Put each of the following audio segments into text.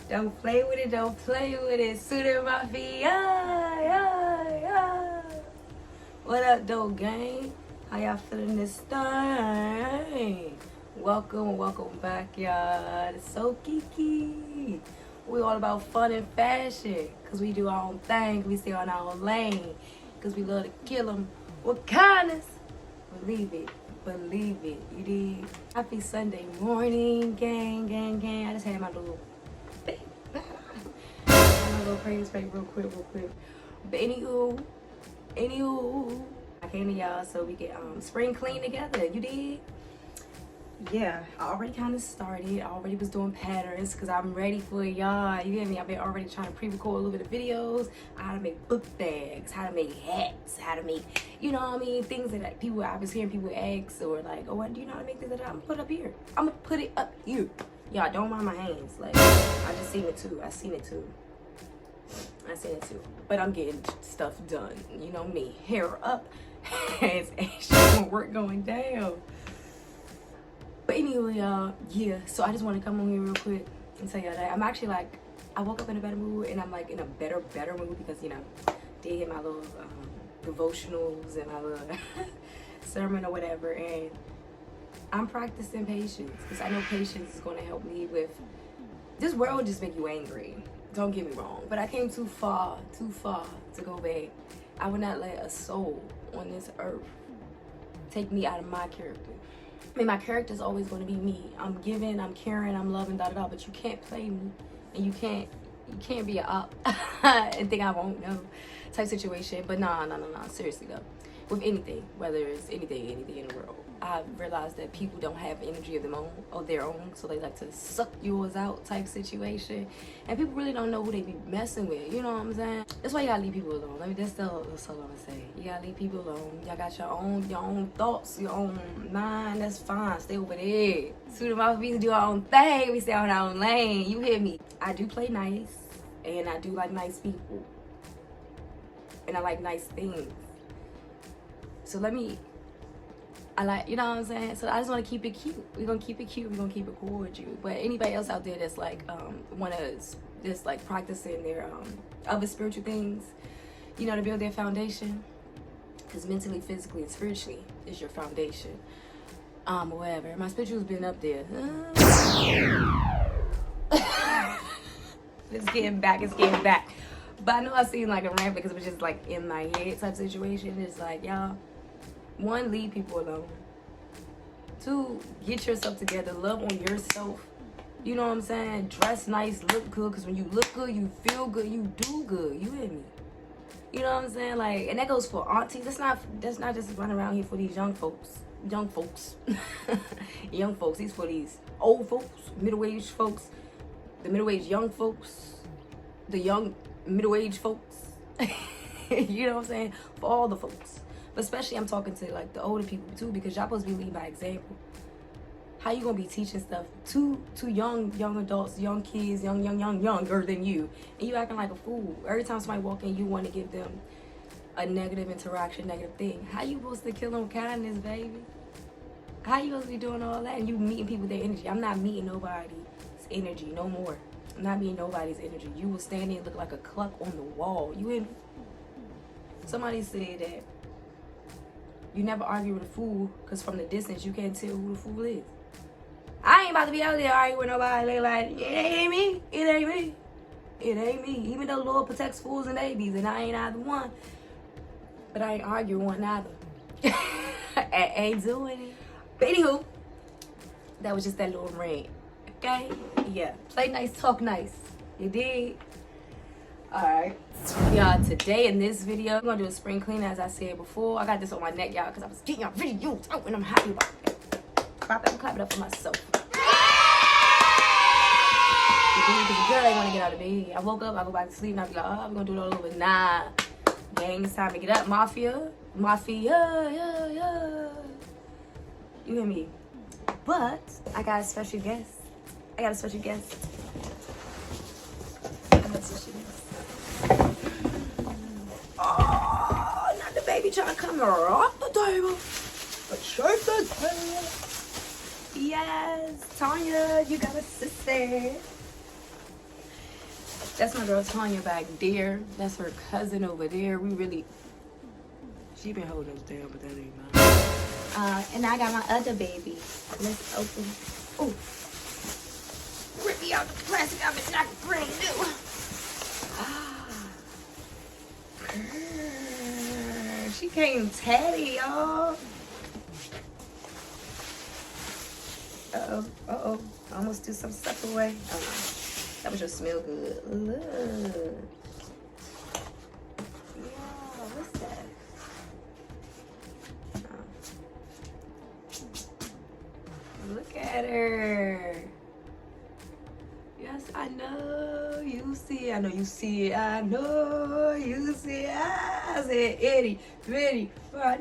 Don't play with it, don't play with it. Suited Mafiaa, yeah. What up, though, gang? How y'all feeling this thing? Welcome back, y'all. It's SewKieKie. We all about fun and fashion, cause we do our own thing. We stay on our own lane, cause we love to kill them with kindness. Believe it, you did. Happy Sunday morning, gang. I just had my little praise break real quick. But anywho, I came to y'all so we can spring clean together. You did? Yeah, I already kind of started. I already was doing patterns because I'm ready for y'all. You get me? I've been already trying to pre-record a little bit of videos, how to make book bags, how to make hats, how to make, you know what I mean, things that like, people, I was hearing people ask, or like, oh, do you know how to make this? I'm gonna put it up here. I'm gonna put it up here. Y'all, don't mind my hands. Like, I just seen it too. I seen it too. But I'm getting stuff done. You know me. Hair up, hands extra, work going down. But anyway, y'all, yeah. So I just want to come on here real quick and tell y'all that I'm actually like, I woke up in a better mood, and I'm like in a better mood because, you know, did hit my little devotionals and my little sermon or whatever, and I'm practicing patience because I know patience is going to help me with this world. Just make you angry. Don't get me wrong, but I came too far to go back. I would not let a soul on this earth take me out of my character. I mean, my character is always going to be me. I'm giving, I'm caring, I'm loving, da. But you can't play me, and you can't be a op and think I won't know type situation. But nah. Seriously though, with anything, whether it's anything in the world, I've realized that people don't have energy of their own, so they like to suck yours out type situation, and people really don't know who they be messing with. You know what I'm saying? That's why you gotta leave people alone. That's all I'm gonna say. You gotta leave people alone. Y'all got your own thoughts, your own mind. That's fine. Stay over there. Suited Mafiaa, do our own thing. We stay on our own lane. You hear me? I do play nice, and I do like nice people, and I like nice things. So I like, you know what I'm saying? So I just want to keep it cute. We're going to keep it cute. We're going to keep it cordial. But anybody else out there that's like, want to just like practicing their other spiritual things, you know, to build their foundation. Because mentally, physically, and spiritually is your foundation. Whatever. My spiritual's been up there. It's getting back. But I know I seem like a rant because it was just like in my head type situation. It's like, y'all. 1, leave people alone. 2, get yourself together. Love on yourself. You know what I'm saying? Dress nice, look good. Because when you look good, you feel good, you do good. You hear me? You know what I'm saying? Like, and that goes for aunties. That's not just running around here for these young folks. Young folks. These for these old folks, middle-aged folks, the middle-aged young folks, the young middle-aged folks. You know what I'm saying? For all the folks. But especially I'm talking to like the older people too, because y'all supposed to be leading by example. How you gonna be teaching stuff to young adults, young kids, younger than you, and you acting like a fool? Every time somebody walk in, you want to give them a negative interaction, negative thing. How you supposed to kill them with kindness, baby? How you supposed to be doing all that and you meeting people with their energy? I'm not meeting nobody's energy no more. I'm not meeting nobody's energy. You will stand there and look like a clock on the wall. You hear me? Somebody said that you never argue with a fool because from the distance you can't tell who the fool is. I ain't about to be out there arguing with nobody like, it ain't me. Even though the Lord protects fools and babies, and I ain't either one. But I ain't arguing one either. I ain't doing it. But anywho, that was just that little rant. Okay? Yeah. Play nice, talk nice. You did? Alright. Y'all, today in this video, I'm gonna do a spring clean as I said before. I got this on my neck, y'all, because I was getting y'all videos out and I'm happy about it. I'm clapping up for myself. Because the girl ain't want to get out of bed. I woke up, I go back to sleep, and I be like, oh, we're gonna do it all over. Nah. Gang, it's time to get up. Mafiaa, yeah. You hear me? But I got a special guest. Oh, not the baby trying to come off the table. But shake the table. Yes, Tanya, you got a sister. That's my girl Tanya back there. That's her cousin over there. We really... She been holding us down, but that ain't mine. And I got my other baby. Let's open. Oh, rip me out the plastic. I've been knocking brand new. She came tatty, y'all. Uh-oh, uh-oh. I almost threw some stuff away. Oh, no. That was just smell good. Look. Yeah, what's that? Oh. Look at her. Yes, I know you see it. I know you see it. I know you see it. I said, Eddie, ready, run.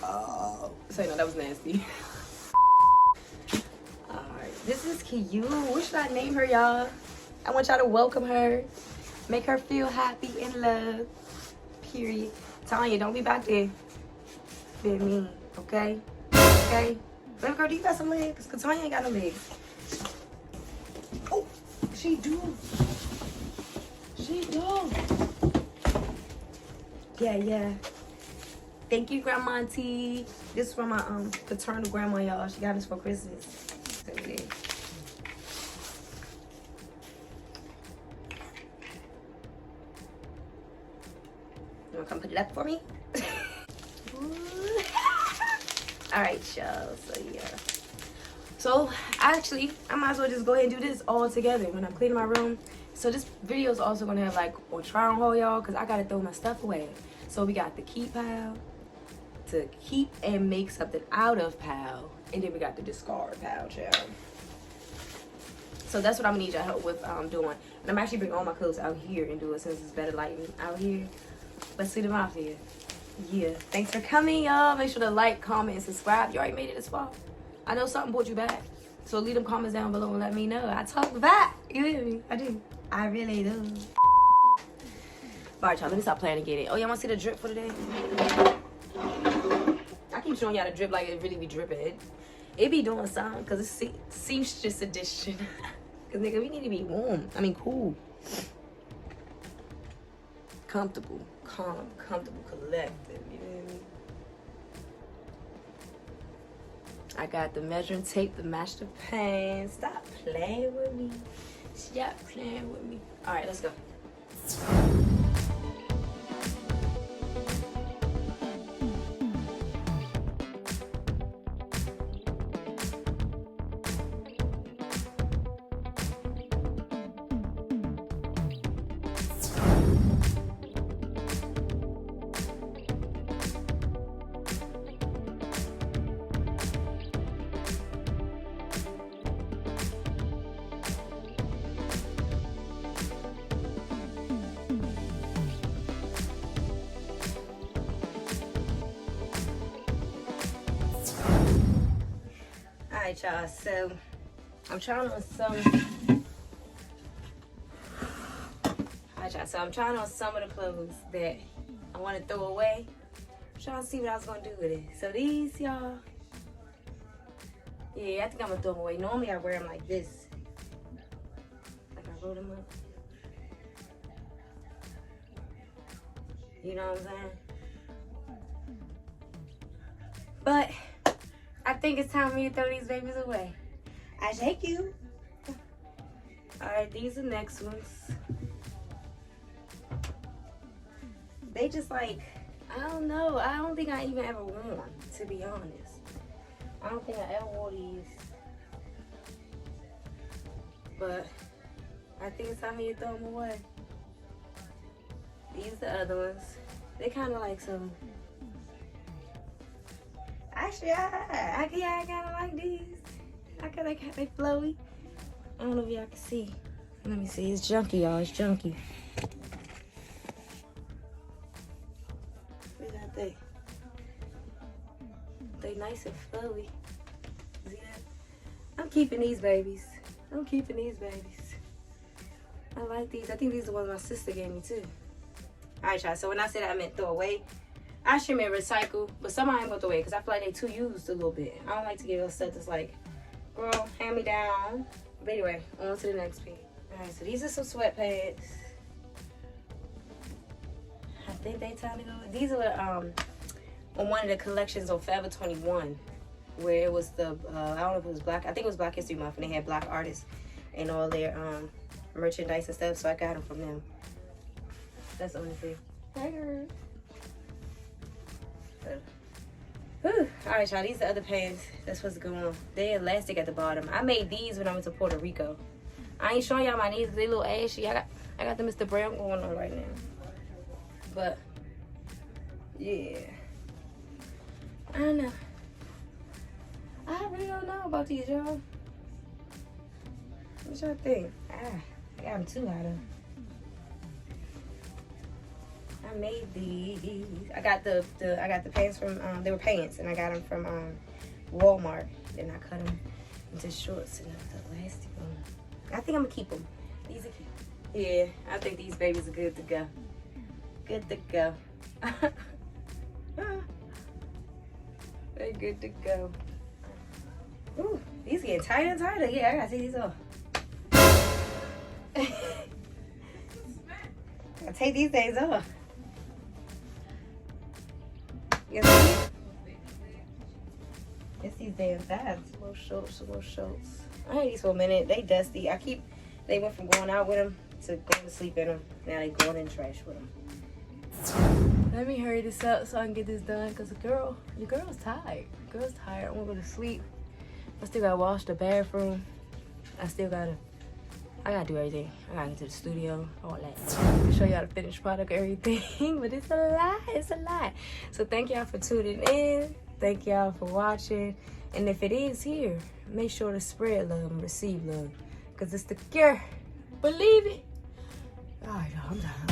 Oh. So, no, that was nasty. Alright, this is 𝐂𝐿. What should I name her, y'all? I want y'all to welcome her. Make her feel happy and loved. Period. Tanya, don't be back there being mean, okay? Okay? Baby girl, do you got some legs? Because Tanya ain't got no legs. Oh, she do. She do. Yeah. Thank you, GrandmaT. This is from my paternal grandma, y'all. She got this for Christmas. So yeah. You wanna come put it up for me? Alright, y'all. So yeah. So actually, I might as well just go ahead and do this all together when I'm cleaning my room. So this video is also gonna have like a try on haul, y'all, because I gotta throw my stuff away. So we got the keep pile, to keep and make something out of pile, and then we got the discard pile, child. So that's what I'm gonna need your help with doing. And I'm actually bringing all my clothes out here and do it since it's better lighting out here. Let's see the Mafia. Yeah. Thanks for coming, y'all. Make sure to like, comment, and subscribe. You already made it this far. I know something brought you back. So leave them comments down below and let me know. I talk back. You hear me? I do. I really do. Alright, y'all. Let me stop playing and get it. Oh, y'all want to see the drip for today? I keep showing y'all the drip like it really be dripping. It be doing something because it's seamstress edition. Because, nigga, we need to be warm. I mean, cool. Comfortable. Calm. Comfortable. Collective. You know what I mean? I got the measuring tape to match the pants. Stop playing with me. Stop playing with me. All right, let's go. Alright, y'all, so I'm trying on some I'm trying on some of the clothes that I want to throw away. I'm trying to see what I was gonna do with it. So these, y'all, yeah, I think I'm gonna throw them away. Normally I wear them like this, like I roll them up, you know what I'm saying? But I think it's time for me to throw these babies away. I take you. Alright, these are next ones. They just like, I don't know. I don't think I even ever wore them, to be honest. I don't think I ever wore these. But I think it's time for you to throw them away. These are the other ones. They kind of like some... Actually, I kind of like these. I kind of like they flowy. I don't know if y'all can see. Let me see. It's junky, y'all. It's junky. Look at that. They nice and flowy. See that? I'm keeping these babies. I'm keeping these babies. I like these. I think these are the ones my sister gave me too. Alright, y'all. So when I said I meant throw away, I should mean recycle, but some I ain't gonna throw away because I feel like they too used a little bit. I don't like to get those stuff that's like, girl, hand me down. But anyway, on to the next piece. Alright, so these are some sweatpants. think they time to go. These were on one of the collections on Forever 21, where it was the I don't know if it was Black. I think it was Black History Month, and they had Black artists and all their merchandise and stuff. So I got them from them. That's the only thing. Hey, girl. Alright, y'all, these are the other pants that's supposed to go on. They're elastic at the bottom. I made these when I went to Puerto Rico. I ain't showing y'all my knees because they a little ashy. I got the Mr. Brown going on right now. But yeah, I don't know. I really don't know about these, y'all. What y'all think? I got them too out of. I made these. I got the pants from they were pants, and I got them from Walmart. Then I cut them into shorts and the elastic on them. I think I'm gonna keep them. These are cute. Yeah, I think these babies are good to go. Good to go. They're good to go. Ooh, these getting tighter and tighter. Yeah, I gotta take these off. I take these things off. You see? It's these damn thighs. Little shorts. I had these for a minute. They dusty. They went from going out with them to going to sleep in them. Now they going in the trash with them. Let me hurry this up so I can get this done, because the girl's tired. The girl's tired. I want to go to sleep. I still gotta wash the bathroom. I gotta do everything. I gotta get to the studio, all that. To show y'all the finished product, everything. But it's a lot. So thank y'all for tuning in. Thank y'all for watching. And if it is here, make sure to spread love and receive love, because it's the cure. Believe it. All right, y'all, I'm done.